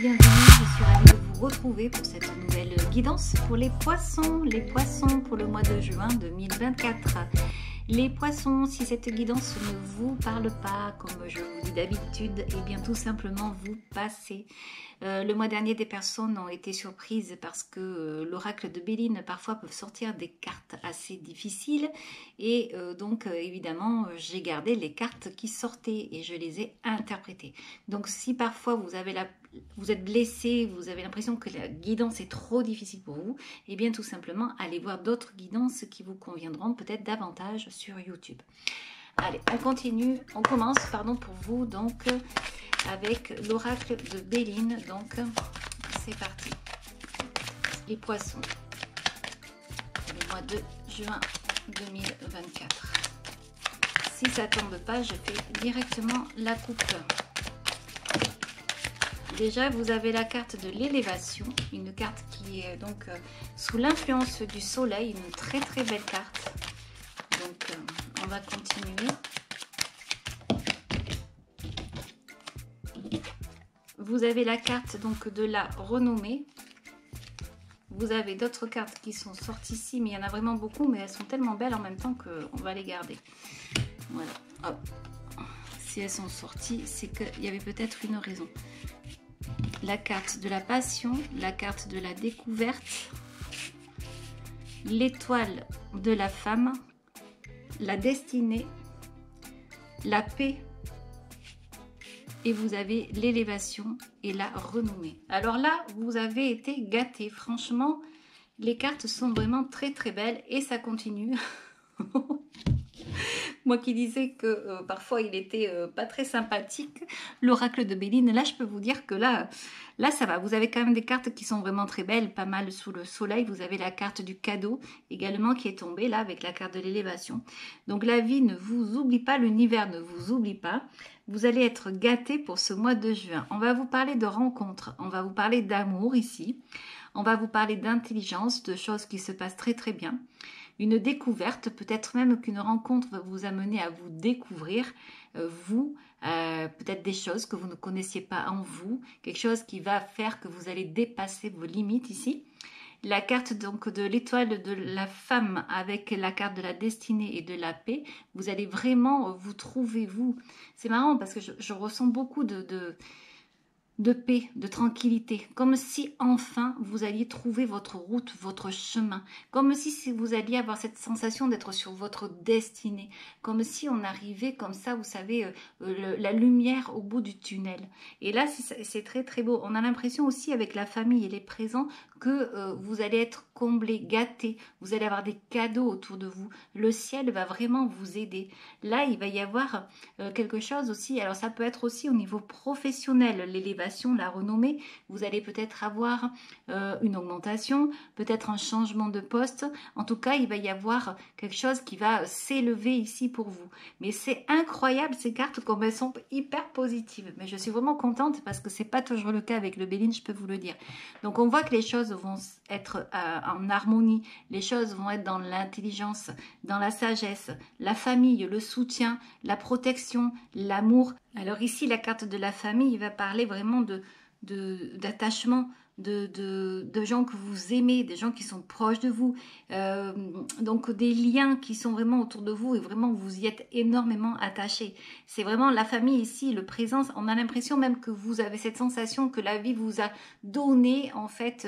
bienvenue, je suis ravie de vous retrouver pour cette nouvelle guidance pour les poissons pour le mois de juin 2024. Les poissons, si cette guidance ne vous parle pas, comme je vous dis d'habitude, eh bien tout simplement vous passez. Le mois dernier, des personnes ont été surprises parce que l'oracle de Béline parfois peut sortir des cartes assez difficiles et donc évidemment j'ai gardé les cartes qui sortaient et je les ai interprétées. Donc si parfois vous êtes blessé, vous avez l'impression que la guidance est trop difficile pour vous, eh bien tout simplement allez voir d'autres guidances qui vous conviendront peut-être davantage sur YouTube. Allez, on commence pour vous donc avec l'oracle de Béline. Donc c'est parti. Les poissons, le mois de juin 2024. Si ça tombe pas, je fais directement la coupe. Déjà, vous avez la carte de l'élévation, une carte qui est donc sous l'influence du soleil, une très très belle carte. Donc, on va continuer. Vous avez la carte donc de la renommée. Vous avez d'autres cartes qui sont sorties ici, mais il y en a vraiment beaucoup, mais elles sont tellement belles en même temps qu'on va les garder. Voilà. Hop. Si elles sont sorties, c'est qu'il y avait peut-être une raison. La carte de la passion, la carte de la découverte, l'étoile de la femme, la destinée, la paix, et vous avez l'élévation et la renommée. Alors là, vous avez été gâtés. Franchement, les cartes sont vraiment très très belles et ça continue. Moi qui disais que parfois il était pas très sympathique, l'oracle de Béline, là je peux vous dire que là ça va. Vous avez quand même des cartes qui sont vraiment très belles, pas mal sous le soleil. Vous avez la carte du cadeau également qui est tombée là avec la carte de l'élévation. Donc la vie ne vous oublie pas, l'univers ne vous oublie pas. Vous allez être gâtés pour ce mois de juin. On va vous parler de rencontres, on va vous parler d'amour ici. On va vous parler d'intelligence, de choses qui se passent très très bien. Une découverte, peut-être même qu'une rencontre va vous amener à vous découvrir, peut-être des choses que vous ne connaissiez pas en vous, quelque chose qui va faire que vous allez dépasser vos limites ici. La carte donc de l'étoile de la femme avec la carte de la destinée et de la paix, vous allez vraiment vous trouver vous. C'est marrant parce que je ressens beaucoup de paix, de tranquillité, comme si enfin vous alliez trouver votre route, votre chemin, comme si vous alliez avoir cette sensation d'être sur votre destinée, comme si on arrivait comme ça, vous savez, la lumière au bout du tunnel. Et là, c'est très très beau. On a l'impression aussi avec la famille et les présents que vous allez être comblés, gâtés, vous allez avoir des cadeaux autour de vous. Le ciel va vraiment vous aider. Là, il va y avoir quelque chose aussi, alors ça peut être aussi au niveau professionnel, l'élévation, la renommée. Vous allez peut-être avoir une augmentation, peut-être un changement de poste. En tout cas, il va y avoir quelque chose qui va s'élever ici pour vous. Mais c'est incroyable ces cartes comme elles sont hyper positives. Mais je suis vraiment contente parce que c'est pas toujours le cas avec le Béline, je peux vous le dire. Donc on voit que les choses vont être en harmonie, les choses vont être dans l'intelligence, dans la sagesse, la famille, le soutien, la protection, l'amour. Alors ici, la carte de la famille va parler vraiment d'attachement, de gens que vous aimez, des gens qui sont proches de vous, donc des liens qui sont vraiment autour de vous et vraiment vous y êtes énormément attachés. C'est vraiment la famille ici, le présent. On a l'impression même que vous avez cette sensation que la vie vous a donné en fait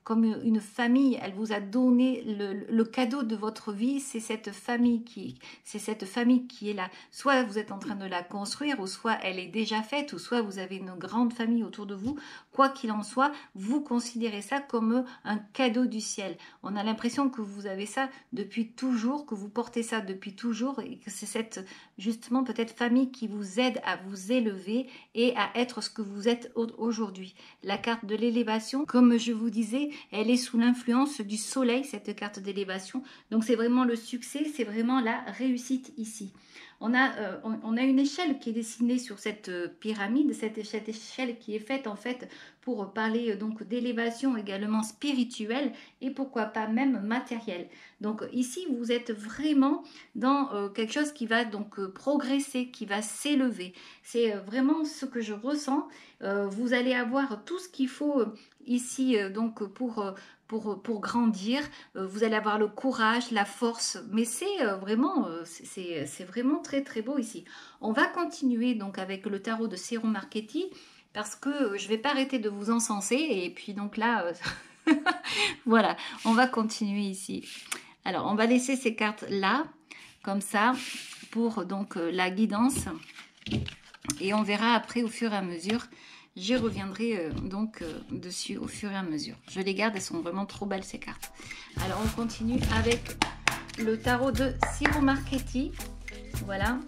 comme une famille, elle vous a donné le cadeau de votre vie, c'est cette famille qui est là. Soit vous êtes en train de la construire, ou soit elle est déjà faite, ou soit vous avez une grande famille autour de vous. Quoi qu'il en soit, vous considérez ça comme un cadeau du ciel. On a l'impression que vous avez ça depuis toujours, que vous portez ça depuis toujours, et que c'est cette, justement, peut-être famille qui vous aide à vous élever et à être ce que vous êtes aujourd'hui. La carte de l'élévation, comme je vous disais, elle est sous l'influence du soleil, cette carte d'élévation. Donc c'est vraiment le succès, c'est vraiment la réussite ici. On a une échelle qui est dessinée sur cette pyramide, cette échelle qui est faite en fait pour parler donc d'élévation également spirituelle et pourquoi pas même matérielle. Donc ici, vous êtes vraiment dans quelque chose qui va donc progresser, qui va s'élever. C'est vraiment ce que je ressens. Vous allez avoir tout ce qu'il faut ici donc pour grandir. Vous allez avoir le courage, la force, mais c'est vraiment très très beau ici. On va continuer donc avec le tarot de Ciro Marchetti parce que je ne vais pas arrêter de vous encenser et puis donc là, voilà, on va continuer ici. Alors, on va laisser ces cartes là, comme ça, pour donc la guidance et on verra après au fur et à mesure. J'y reviendrai dessus au fur et à mesure. Je les garde, elles sont vraiment trop belles ces cartes. Alors on continue avec le tarot de Ciro Marchetti. Voilà.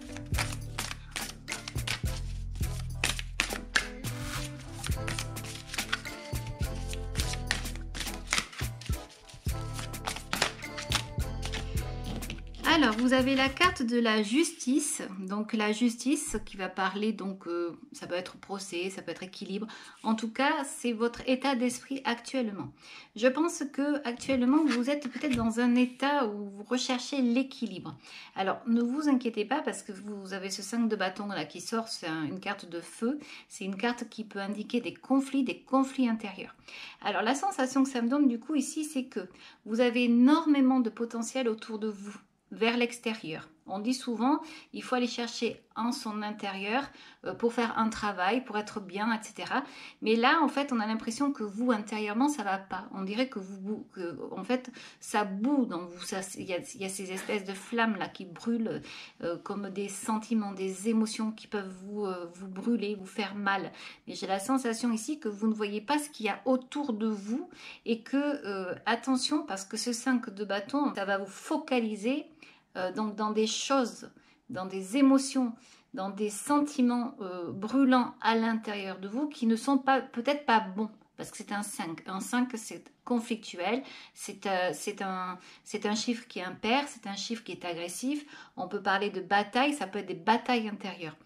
Alors, vous avez la carte de la justice. Donc, la justice qui va parler, donc, ça peut être procès, ça peut être équilibre. En tout cas, c'est votre état d'esprit actuellement. Je pense que actuellement, vous êtes peut-être dans un état où vous recherchez l'équilibre. Alors, ne vous inquiétez pas parce que vous avez ce 5 de bâton là qui sort. C'est une carte de feu. C'est une carte qui peut indiquer des conflits intérieurs. Alors, la sensation que ça me donne du coup ici, c'est que vous avez énormément de potentiel autour de vous, vers l'extérieur. On dit souvent, il faut aller chercher en son intérieur pour faire un travail, pour être bien, etc. Mais là, en fait, on a l'impression que vous, intérieurement, ça va pas. On dirait que en fait, ça bout dans vous. Il y a ces espèces de flammes là qui brûlent comme des sentiments, des émotions qui peuvent vous brûler, vous faire mal. Mais j'ai la sensation ici que vous ne voyez pas ce qu'il y a autour de vous et que, attention, parce que ce 5 de bâton, ça va vous focaliser donc dans des choses, dans des émotions, dans des sentiments brûlants à l'intérieur de vous qui ne sont peut-être pas bons. Parce que c'est un 5. Un 5, c'est conflictuel, c'est un chiffre qui est impair, c'est un chiffre qui est agressif. On peut parler de bataille, ça peut être des batailles intérieures.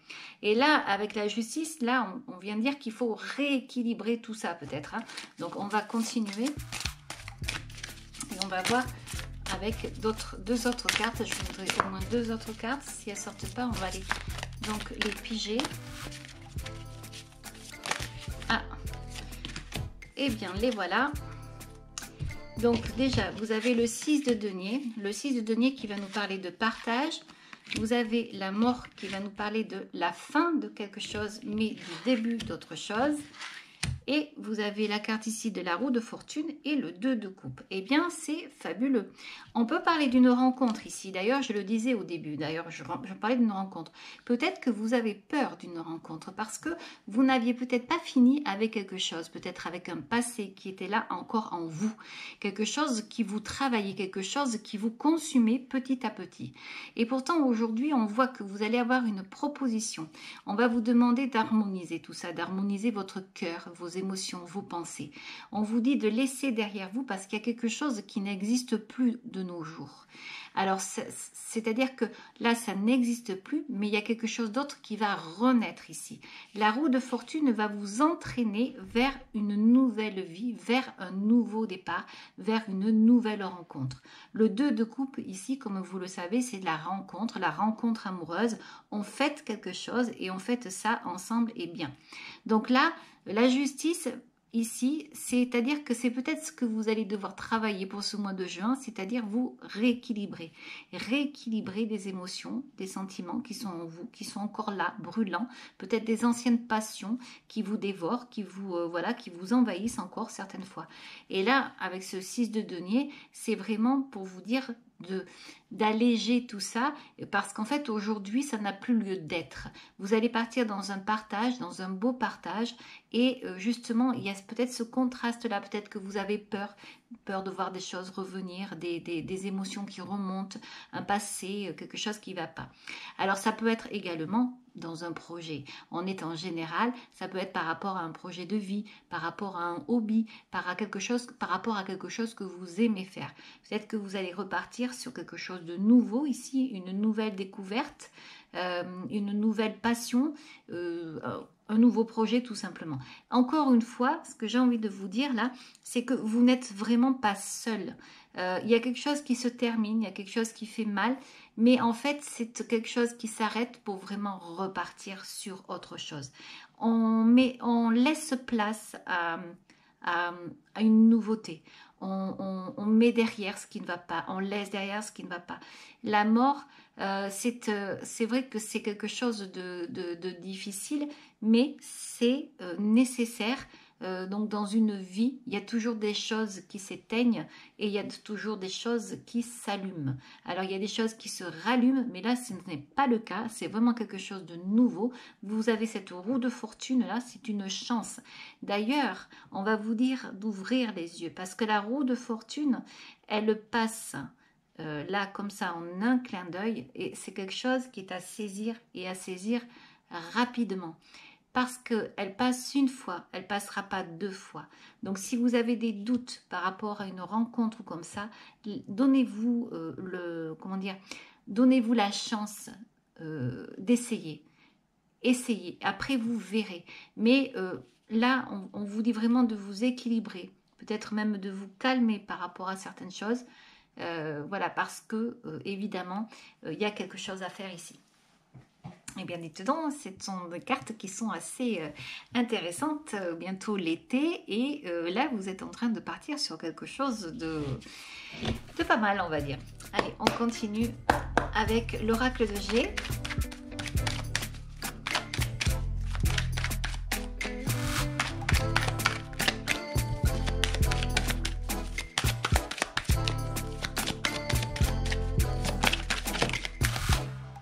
Et là, avec la justice, là, on vient de dire qu'il faut rééquilibrer tout ça peut-être. Hein. Donc, on va continuer et on va voir avec deux autres cartes. Je voudrais au moins 2 autres cartes. Si elles ne sortent pas, on va donc les piger. Ah, et bien les voilà. Donc déjà, vous avez le 6 de denier. Le 6 de denier qui va nous parler de partage. Vous avez la mort qui va nous parler de la fin de quelque chose, mais du début d'autre chose. Et vous avez la carte ici de la roue de fortune et le 2 de coupe. Eh bien, c'est fabuleux. On peut parler d'une rencontre ici. D'ailleurs, je le disais au début. D'ailleurs, je parlais d'une rencontre. Peut-être que vous avez peur d'une rencontre parce que vous n'aviez peut-être pas fini avec quelque chose. Peut-être avec un passé qui était là encore en vous. Quelque chose qui vous travaillait, quelque chose qui vous consumait petit à petit. Et pourtant, aujourd'hui, on voit que vous allez avoir une proposition. On va vous demander d'harmoniser tout ça, d'harmoniser votre cœur, vos émotions, vos pensées. On vous dit de laisser derrière vous parce qu'il y a quelque chose qui n'existe plus de nos jours. Alors, c'est-à-dire que là, ça n'existe plus, mais il y a quelque chose d'autre qui va renaître ici. La roue de fortune va vous entraîner vers une nouvelle vie, vers un nouveau départ, vers une nouvelle rencontre. Le 2 de coupe ici, comme vous le savez, c'est la rencontre amoureuse. On fête quelque chose et on fête ça ensemble et bien. Donc là, la justice ici, c'est-à-dire que c'est peut-être ce que vous allez devoir travailler pour ce mois de juin, c'est-à-dire vous rééquilibrer des émotions, des sentiments qui sont en vous, qui sont encore là, brûlants, peut-être des anciennes passions qui vous dévorent, qui vous envahissent encore certaines fois. Et là, avec ce 6 de denier, c'est vraiment pour vous dire d'alléger tout ça parce qu'en fait aujourd'hui ça n'a plus lieu d'être. Vous allez partir dans un partage, dans un beau partage et justement il y a peut-être ce contraste là, peut-être que vous avez peur peur de voir des choses revenir, des émotions qui remontent, un passé, quelque chose qui ne va pas. Alors ça peut être également dans un projet. On est en général, ça peut être par rapport à un projet de vie, par rapport à un hobby, par rapport à quelque chose que vous aimez faire. Peut-être que vous allez repartir sur quelque chose de nouveau ici, une nouvelle découverte, une nouvelle passion, un nouveau projet tout simplement. Encore une fois, ce que j'ai envie de vous dire là, c'est que vous n'êtes vraiment pas seul. Il y a quelque chose qui se termine, il y a quelque chose qui fait mal, mais en fait, c'est quelque chose qui s'arrête pour vraiment repartir sur autre chose. On laisse place à une nouveauté. On met derrière ce qui ne va pas, on laisse derrière ce qui ne va pas. La mort, c'est vrai que c'est quelque chose de difficile, mais c'est nécessaire. Donc dans une vie, il y a toujours des choses qui s'éteignent et il y a toujours des choses qui s'allument. Alors il y a des choses qui se rallument, mais là ce n'est pas le cas, c'est vraiment quelque chose de nouveau. Vous avez cette roue de fortune là, c'est une chance. D'ailleurs, on va vous dire d'ouvrir les yeux parce que la roue de fortune, elle passe là comme ça en un clin d'œil et c'est quelque chose qui est à saisir et à saisir rapidement. Parce qu'elle passe une fois, elle ne passera pas deux fois. Donc si vous avez des doutes par rapport à une rencontre comme ça, donnez-vous donnez-vous la chance d'essayer. Essayez, après vous verrez. Mais là, on vous dit vraiment de vous équilibrer, peut-être même de vous calmer par rapport à certaines choses. Voilà, parce que évidemment, il y a quelque chose à faire ici. Et bien évidemment, ce sont des cartes qui sont assez intéressantes, bientôt l'été, et là vous êtes en train de partir sur quelque chose de pas mal, on va dire. Allez, on continue avec l'oracle de G.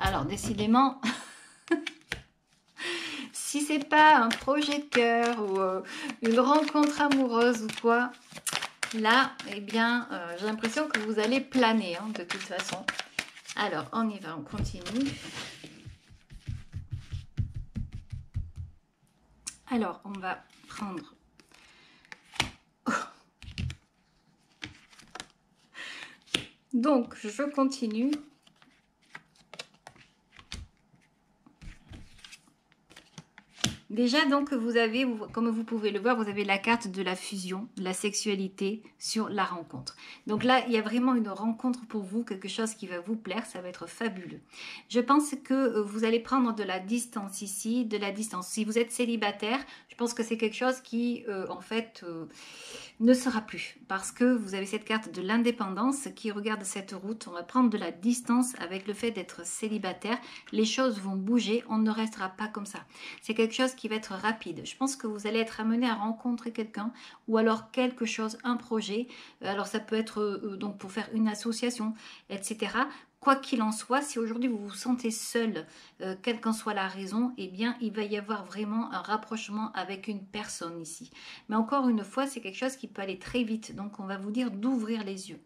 Alors, décidément... Si c'est pas un projet de cœur ou une rencontre amoureuse ou quoi, là, eh bien, j'ai l'impression que vous allez planer, hein, de toute façon. Alors, on y va, on continue. Alors, on va prendre... Donc, je continue. Déjà, donc, vous avez, comme vous pouvez le voir, vous avez la carte de la fusion, de la sexualité sur la rencontre. Donc là, il y a vraiment une rencontre pour vous, quelque chose qui va vous plaire, ça va être fabuleux. Je pense que vous allez prendre de la distance ici, de la distance. Si vous êtes célibataire, je pense que c'est quelque chose qui, en fait, ne sera plus. Parce que vous avez cette carte de l'indépendance qui regarde cette route. On va prendre de la distance avec le fait d'être célibataire. Les choses vont bouger, on ne restera pas comme ça. C'est quelque chose qui va être rapide. Je pense que vous allez être amené à rencontrer quelqu'un ou alors quelque chose, un projet. Alors ça peut être donc pour faire une association, etc. Quoi qu'il en soit, si aujourd'hui vous vous sentez seul, quelle qu'en soit la raison, eh bien il va y avoir vraiment un rapprochement avec une personne ici. Mais encore une fois, c'est quelque chose qui peut aller très vite. Donc on va vous dire d'ouvrir les yeux.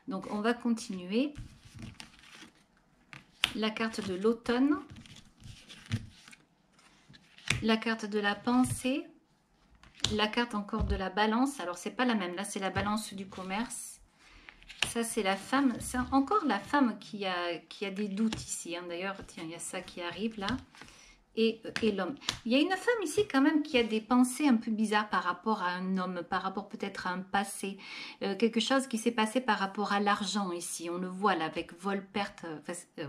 Donc on va continuer. La carte de l'automne. La carte de la pensée, la carte encore de la balance, alors c'est pas la même, là c'est la balance du commerce, ça c'est la femme, c'est encore la femme qui a des doutes ici, hein. D'ailleurs tiens il y a ça qui arrive là, et l'homme. Il y a une femme ici quand même qui a des pensées un peu bizarres par rapport à un homme, par rapport peut-être à un passé, quelque chose qui s'est passé par rapport à l'argent ici, on le voit là avec vol-perte,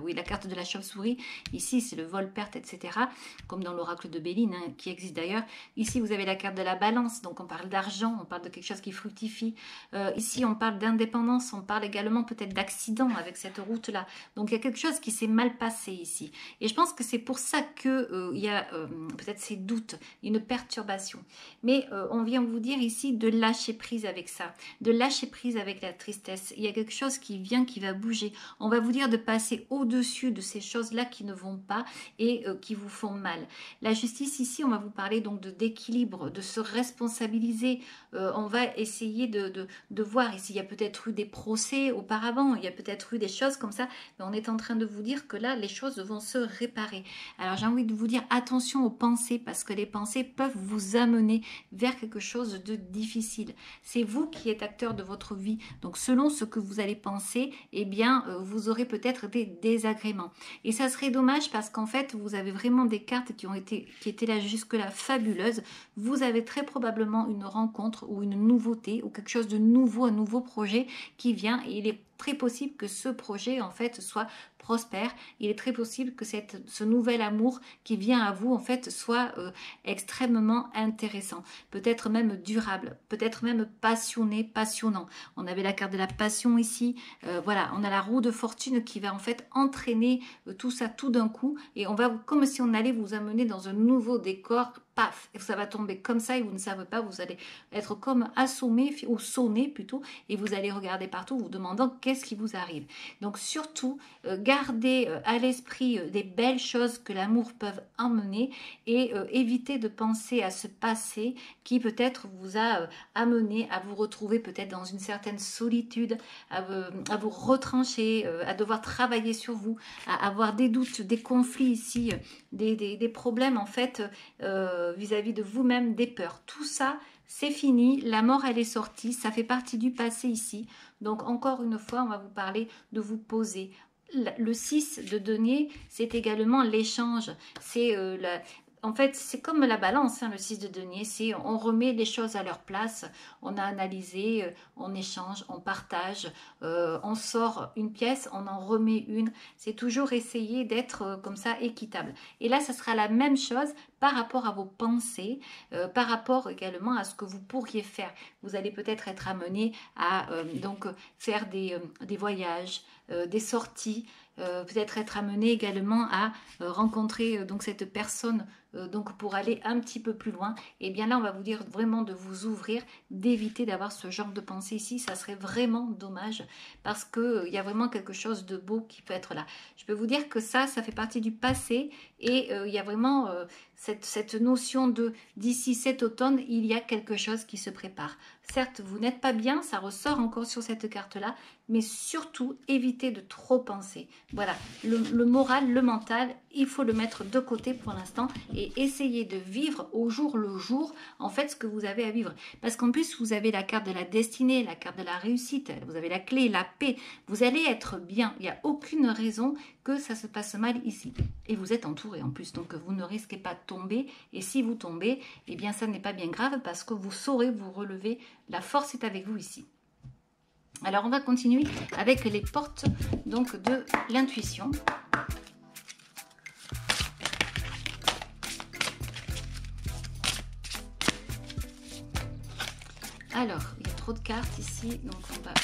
oui la carte de la chauve-souris, ici c'est le vol-perte etc, comme dans l'oracle de Béline hein, qui existe d'ailleurs. Ici vous avez la carte de la balance, donc on parle d'argent, on parle de quelque chose qui fructifie, ici on parle d'indépendance, on parle également peut-être d'accident avec cette route là, donc il y a quelque chose qui s'est mal passé ici, et je pense que c'est pour ça que il y a peut-être ces doutes, une perturbation. Mais on vient vous dire ici de lâcher prise avec ça, de lâcher prise avec la tristesse. Il y a quelque chose qui vient, qui va bouger. On va vous dire de passer au-dessus de ces choses-là qui ne vont pas et qui vous font mal. La justice ici, on va vous parler donc d'équilibre, de se responsabiliser. On va essayer de voir ici, il y a peut-être eu des procès auparavant, il y a peut-être eu des choses comme ça, mais on est en train de vous dire que là, les choses vont se réparer. Alors j'ai envie de vous dire attention aux pensées, parce que les pensées peuvent vous amener vers quelque chose de difficile. C'est vous qui êtes acteur de votre vie, donc selon ce que vous allez penser, eh bien vous aurez peut-être des désagréments. Et ça serait dommage parce qu'en fait, vous avez vraiment des cartes qui étaient là jusque-là fabuleuses. Vous avez très probablement une rencontre ou une nouveauté ou quelque chose de nouveau, un nouveau projet qui vient, et il est très possible que ce projet en fait soit prospère. Il est très possible que ce nouvel amour qui vient à vous en fait soit extrêmement intéressant, peut-être même durable, peut-être même passionné, passionnant. On avait la carte de la passion ici, voilà, on a la roue de fortune qui va en fait entraîner tout ça tout d'un coup, et on va, comme si on allait vous amener dans un nouveau décor, paf, et ça va tomber comme ça et vous ne savez pas, vous allez être comme assommé ou sonné plutôt, et vous allez regarder partout vous demandant qu'est-ce qui vous arrive. Donc surtout, gardez à l'esprit des belles choses que l'amour peut emmener, et évitez de penser à ce passé qui peut-être vous a amené à vous retrouver peut-être dans une certaine solitude, à vous retrancher, à devoir travailler sur vous, à avoir des doutes, des conflits ici, des problèmes en fait vis-à-vis de vous-même, des peurs. Tout ça, c'est fini, la mort elle est sortie, ça fait partie du passé ici. Donc encore une fois, on va vous parler de vous poser. Le 6 de denier, c'est également l'échange. C'est en fait, c'est comme la balance, hein, le 6 de denier, c'est on remet les choses à leur place, on a analysé, on échange, on partage, on sort une pièce, on en remet une. C'est toujours essayer d'être comme ça équitable. Et là, ça sera la même chose par rapport à vos pensées, par rapport également à ce que vous pourriez faire. Vous allez peut-être être amené à donc faire des voyages, des sorties, peut-être être amené également à rencontrer donc cette personne donc pour aller un petit peu plus loin. Et bien là on va vous dire vraiment de vous ouvrir, d'éviter d'avoir ce genre de pensée ici, ça serait vraiment dommage parce que il y a vraiment quelque chose de beau qui peut être là. Je peux vous dire que ça fait partie du passé, et il y a vraiment cette notion de d'ici cet automne, il y a quelque chose qui se prépare. Certes, vous n'êtes pas bien, ça ressort encore sur cette carte-là, mais surtout, évitez de trop penser. Voilà, le moral, le mental, il faut le mettre de côté pour l'instant et essayer de vivre au jour le jour, en fait, ce que vous avez à vivre. Parce qu'en plus, vous avez la carte de la destinée, la carte de la réussite, vous avez la clé, la paix. Vous allez être bien. Il n'y a aucune raison que ça se passe mal ici. Et vous êtes entouré en plus, donc vous ne risquez pas de tomber. Et si vous tombez, eh bien, ça n'est pas bien grave parce que vous saurez vous relever. La force est avec vous ici. Alors, on va continuer avec les portes donc de l'intuition. Alors, il y a trop de cartes ici, donc on va...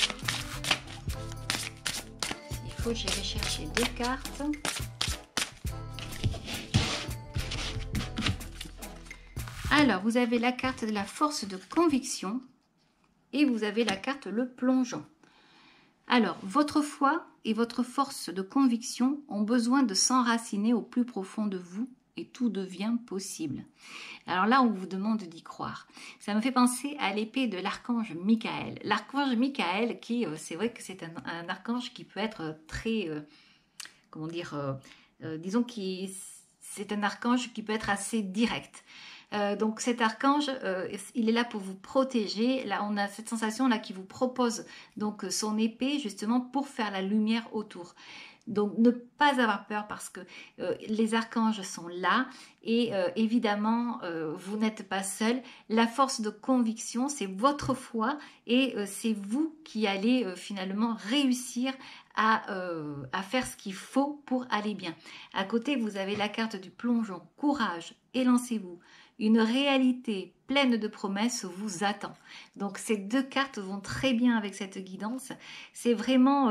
Il faut que j'aille chercher des cartes. Alors, vous avez la carte de la force de conviction et vous avez la carte le plongeon. Alors, votre foi et votre force de conviction ont besoin de s'enraciner au plus profond de vous et tout devient possible. Alors là, on vous demande d'y croire. Ça me fait penser à l'épée de l'archange Michael. L'archange Michael qui, c'est vrai que c'est un archange qui peut être très, comment dire, disons que c'est un archange qui peut être assez direct. Donc cet archange, il est là pour vous protéger. Là, on a cette sensation là qui vous propose donc son épée justement pour faire la lumière autour. Donc ne pas avoir peur parce que les archanges sont là et évidemment vous n'êtes pas seul. La force de conviction, c'est votre foi et c'est vous qui allez finalement réussir à faire ce qu'il faut pour aller bien. À côté, vous avez la carte du plongeon, courage, élancez-vous. une réalité pleine de promesses vous attend. Donc ces deux cartes vont très bien avec cette guidance. C'est vraiment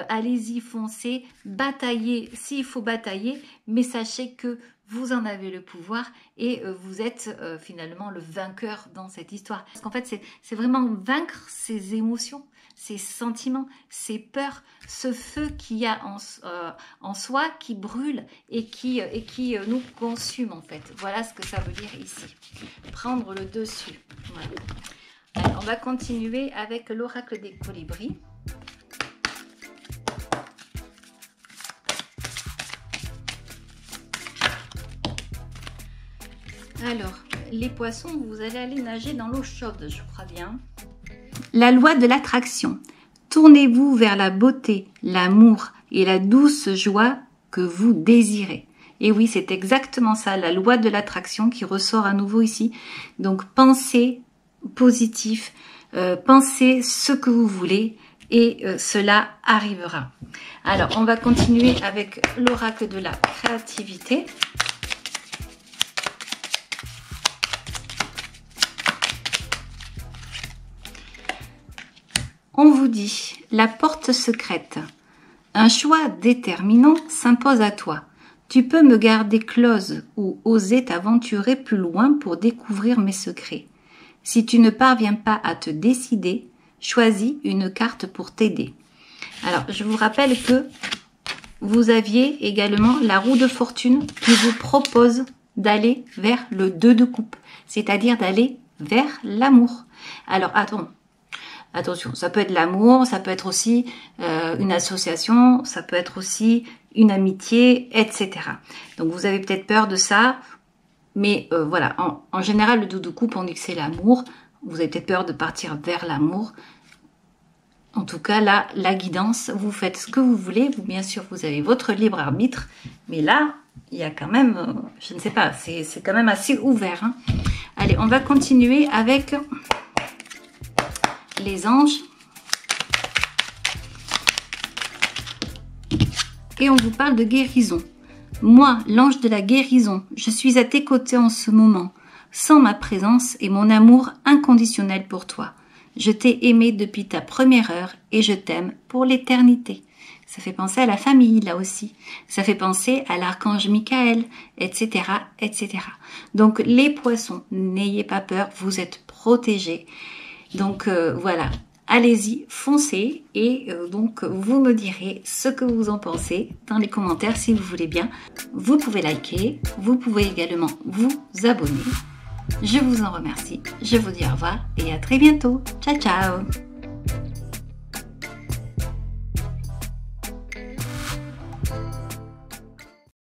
allez-y, foncez, bataillez s'il faut batailler, mais sachez que vous en avez le pouvoir et vous êtes finalement le vainqueur dans cette histoire. Parce qu'en fait, c'est vraiment vaincre ses émotions, ses sentiments, ses peurs, ce feu qu'il y a en soi qui brûle et qui nous consume en fait. Voilà ce que ça veut dire ici. Prendre le dessus. Voilà. Alors, on va continuer avec l'oracle des colibris. Alors, les poissons, vous allez aller nager dans l'eau chaude, je crois bien. La loi de l'attraction. Tournez-vous vers la beauté, l'amour et la douce joie que vous désirez. Et oui, c'est exactement ça, la loi de l'attraction qui ressort à nouveau ici. Donc, pensez positif, pensez ce que vous voulez et cela arrivera. Alors, on va continuer avec l'oracle de la créativité. On vous dit, la porte secrète. Un choix déterminant s'impose à toi. Tu peux me garder close ou oser t'aventurer plus loin pour découvrir mes secrets. Si tu ne parviens pas à te décider, choisis une carte pour t'aider. Alors, je vous rappelle que vous aviez également la roue de fortune qui vous propose d'aller vers le 2 de coupe, c'est-à-dire d'aller vers l'amour. Alors, attention, ça peut être l'amour, ça peut être aussi une association, ça peut être aussi une amitié, etc. Donc vous avez peut-être peur de ça, mais voilà, en général, le 2 de coupe, on dit que c'est l'amour. Vous avez peut-être peur de partir vers l'amour. En tout cas, là, la guidance, vous faites ce que vous voulez. Vous, bien sûr, vous avez votre libre arbitre, mais là, il y a quand même, je ne sais pas, c'est quand même assez ouvert. Hein. Allez, on va continuer avec les anges. Et on vous parle de guérison. Moi, l'ange de la guérison, je suis à tes côtés en ce moment, sans ma présence et mon amour inconditionnel pour toi. Je t'ai aimé depuis ta première heure et je t'aime pour l'éternité. Ça fait penser à la famille, là aussi. Ça fait penser à l'archange Michael, etc., etc. Donc, les poissons, n'ayez pas peur, vous êtes protégés. Donc, voilà. Allez-y, foncez et donc vous me direz ce que vous en pensez dans les commentaires si vous voulez bien. Vous pouvez liker, vous pouvez également vous abonner. Je vous en remercie, je vous dis au revoir et à très bientôt. Ciao, ciao!